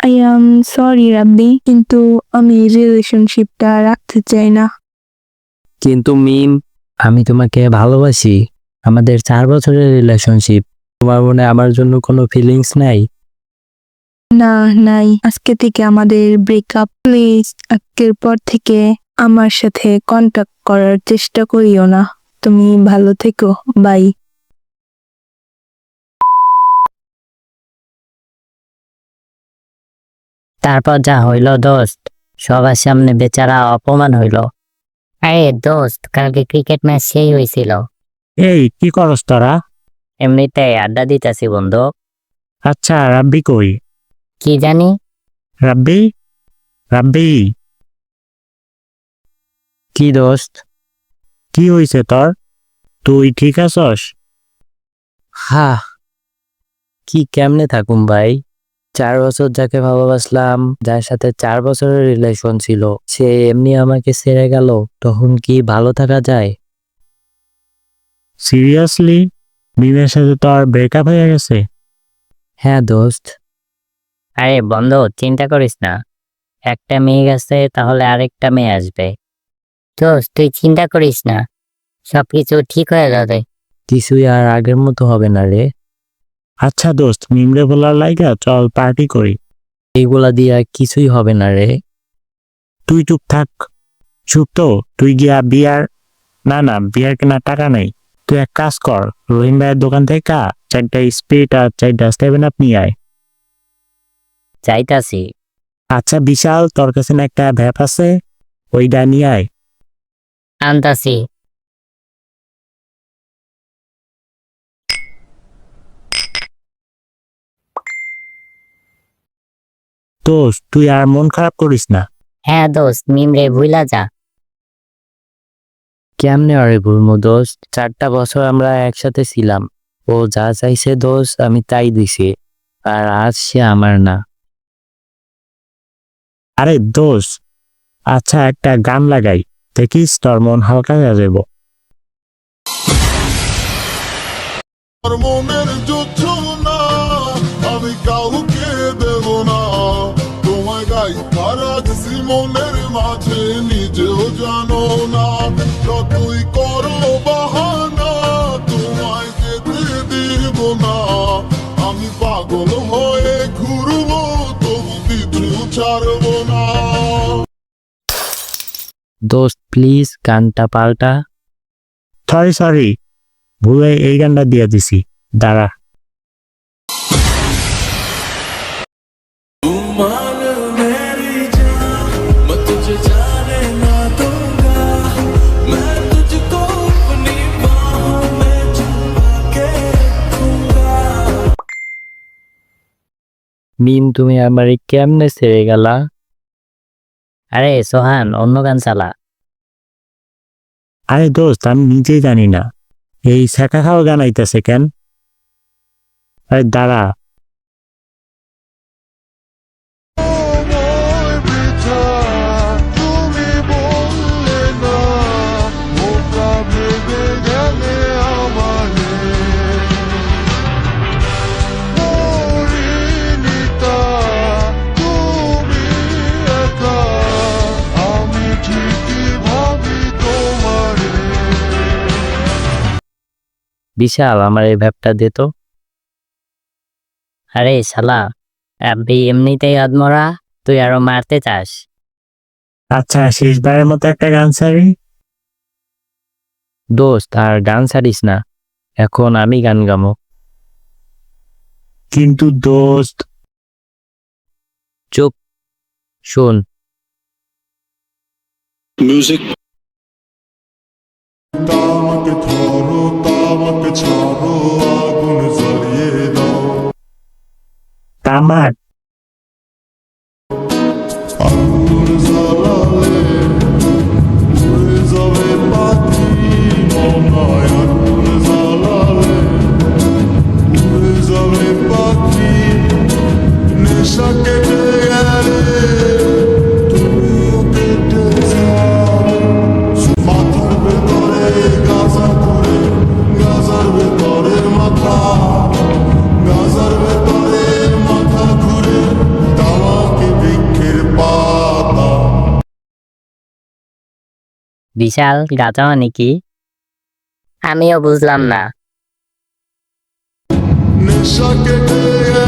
I am sorry রাব্বি, কিন্তু আমি রিলেশনশিপটা রাখতে চাই না। কিন্তু মিম, আমি তোমাকে ভালোবাসি। আমাদের 4 বছরের রিলেশনশিপ। তোমার মনে আমার জন্য কোনো ফিলিংস নাই? না, নাই। আজকে থেকে আমাদের ব্রেকআপ। প্লিজ আজকের পর থেকে আমার সাথে কন্টাক্ট করার চেষ্টা করিও না। তুমি ভালো থেকো, বাই। তারপর যা হইল দোস্ত, সবার সামনে বেচারা অপমান হইল। আরে দোস্ত, কালকে ক্রিকেট ম্যাচ সেই হয়েছিল। এই কি করস তোরা? এমনিতে আড্ডা দিতেছি বন্ধু। আচ্ছা, রাব্বি কই? কি জানি। রাব্বি, রাব্বি, কি দোস্ত? কি হইছে তোর? তুই ঠিক আছস? হা, কি কেমনে থাকুম ভাই? 4 বছর যাকে ভালোবাসলাম, যার সাথে 4 বছরের রিলেশন ছিল, সে এমনি আমাকে ছেড়ে গেল, তখন কি ভালো থাকা যায়? সিরিয়াসলি? মিমের সাথে তোর ব্রেকআপ হয়ে গেছে? হ্যাঁ দোস্ত। আরে বন্ধু, চিন্তা করিস না। একটা মেয়ে গেছে, তাহলে আরেকটা মেয়ে আসবে। দোস্ত, তুই চিন্তা করিস না, সবকিছু ঠিক হয়ে যাবে। কিছুই আর আগের মতো হবে না রে। আচ্ছা দোস্ত, মিমরে বলার লাইগা চল পার্টি করি। এইগুলা দিয়া কিছুই হবে না রে। তুই চুপ থাক। চুপ তো, তুই গিয়া বিয়ার, না বিয়ার কেনার টাকা নেই। তুই এক কাজ কর, রহিম ভাইয়ের দোকান থেকে 4টা স্প্রিট আর 4টা 7 আপ নিয়ে আয়। যাইতাছি। আচ্ছা বিশাল, তোর কাছে না একটা ভ্যাপ আছে, ওইটা নিয়ে আয়। আনতাছি। দোস্ত, তুই আর মন খারাপ করিস না। হ্যাঁ দোস্ত, মিমরে ভুইলা যা। কেমনে আরে ভুলবো দোস্ত? 4টা বছর আমরা একসাথে ছিলাম। ও যা চাইছে দোস্ত, আমি তাই দিছি। আর আজ সে আমার না। আরে দোস্ত, আচ্ছা একটা গান লাগাই, দেখিস তোর মন হালকা হয়ে যাব। মনের যোছনা আমি কাউকে দেব না, তোমায় গাই তারাজ মনের মাঝে নিজেও জানো না, যতই করো বাহানা তোমায় যেতে দিব না, আমি পাগল হয়ে ঘুরবো তবু পিছু ছাড়বো না। দোস্ত প্লিজ গানটা পাল্টা। সরি, ভুলে এই গানটা দিয়ে দিছি, দাঁড়া। মিম, তুমি আমারে কেমনে ছেড়ে গেলা? আরে সোহান, অন্য গান চালা। আরে দোস্ত, আমি নিজেই জানি না এই শেখা খাওয়া গান আইতেছে কেন। আরে দাঁড়া। বিশাল, আমার এই ভ্যাপটা দে তো। আরে শালা, আব্বি এমনিতেই আদমরা, তুই আরো মারতে চাস? আচ্ছা, শেষবারের মতো একটা গান ছাড়ি। দোস্ত আর গান ছাড়িস না, এখন আমি গান গামো। কিন্তু দোস্ত। চুপ, শোন। মিউজিক। তামাকে ধরো, তামাকে ছাড়ো, আগুন জ্বালিয়ে দাও। তামাক। আগুন জ্বালালে উড়ে যাবে পাখি, মনায় আগুন জ্বালালে উড়ে যাবে পাখি, নেশা কেটে গেলে তুমিও কেটে যাও। মাথার ভেতরে গাজা করে, গাজার ভেতরে মাথা, গাজার ভেতরে মাথা ঘুরে বিশাল, গাঁজা মানে কি? আমিও বুঝলাম না। নেশা কেটে